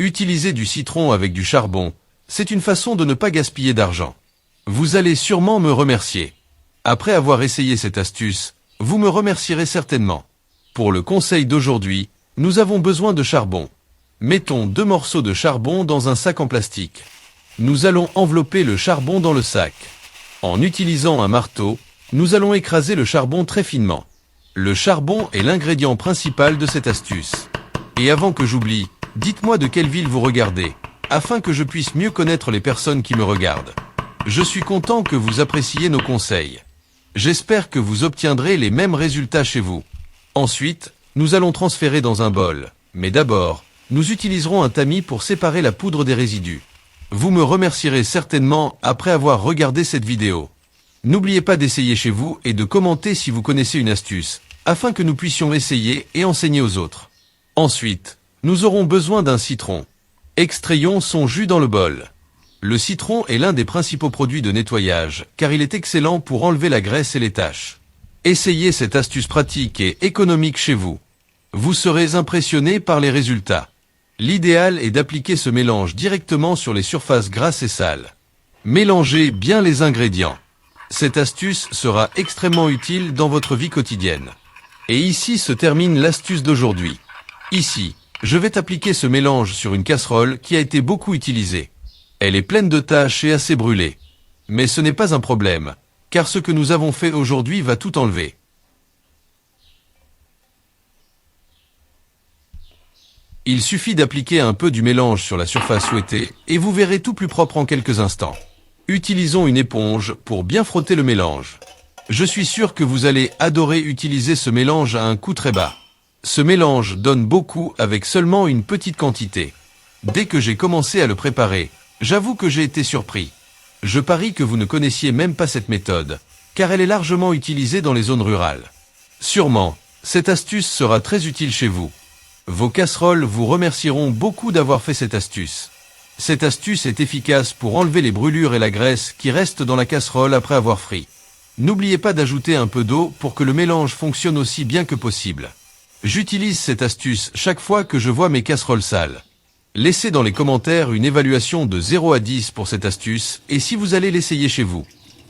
Utiliser du citron avec du charbon, c'est une façon de ne pas gaspiller d'argent. Vous allez sûrement me remercier. Après avoir essayé cette astuce, vous me remercierez certainement. Pour le conseil d'aujourd'hui, nous avons besoin de charbon. Mettons 2 morceaux de charbon dans un sac en plastique. Nous allons envelopper le charbon dans le sac. En utilisant un marteau, nous allons écraser le charbon très finement. Le charbon est l'ingrédient principal de cette astuce. Et avant que j'oublie, dites-moi de quelle ville vous regardez, afin que je puisse mieux connaître les personnes qui me regardent. Je suis content que vous appréciez nos conseils. J'espère que vous obtiendrez les mêmes résultats chez vous. Ensuite, nous allons transférer dans un bol. Mais d'abord, nous utiliserons un tamis pour séparer la poudre des résidus. Vous me remercierez certainement après avoir regardé cette vidéo. N'oubliez pas d'essayer chez vous et de commenter si vous connaissez une astuce, afin que nous puissions essayer et enseigner aux autres. Ensuite, nous aurons besoin d'un citron. Extrayons son jus dans le bol. Le citron est l'un des principaux produits de nettoyage, car il est excellent pour enlever la graisse et les taches. Essayez cette astuce pratique et économique chez vous. Vous serez impressionné par les résultats. L'idéal est d'appliquer ce mélange directement sur les surfaces grasses et sales. Mélangez bien les ingrédients. Cette astuce sera extrêmement utile dans votre vie quotidienne. Et ici se termine l'astuce d'aujourd'hui. Ici, je vais appliquer ce mélange sur une casserole qui a été beaucoup utilisée. Elle est pleine de taches et assez brûlée. Mais ce n'est pas un problème, car ce que nous avons fait aujourd'hui va tout enlever. Il suffit d'appliquer un peu du mélange sur la surface souhaitée et vous verrez tout plus propre en quelques instants. Utilisons une éponge pour bien frotter le mélange. Je suis sûr que vous allez adorer utiliser ce mélange à un coût très bas. Ce mélange donne beaucoup avec seulement une petite quantité. Dès que j'ai commencé à le préparer, j'avoue que j'ai été surpris. Je parie que vous ne connaissiez même pas cette méthode, car elle est largement utilisée dans les zones rurales. Sûrement, cette astuce sera très utile chez vous. Vos casseroles vous remercieront beaucoup d'avoir fait cette astuce. Cette astuce est efficace pour enlever les brûlures et la graisse qui restent dans la casserole après avoir frit. N'oubliez pas d'ajouter un peu d'eau pour que le mélange fonctionne aussi bien que possible. J'utilise cette astuce chaque fois que je vois mes casseroles sales. Laissez dans les commentaires une évaluation de 0 à 10 pour cette astuce et si vous allez l'essayer chez vous.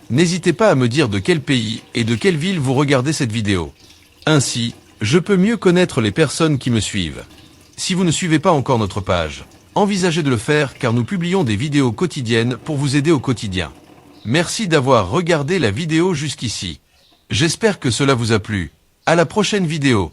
N'hésitez pas à me dire de quel pays et de quelle ville vous regardez cette vidéo. Ainsi, je peux mieux connaître les personnes qui me suivent. Si vous ne suivez pas encore notre page, envisagez de le faire car nous publions des vidéos quotidiennes pour vous aider au quotidien. Merci d'avoir regardé la vidéo jusqu'ici. J'espère que cela vous a plu. À la prochaine vidéo.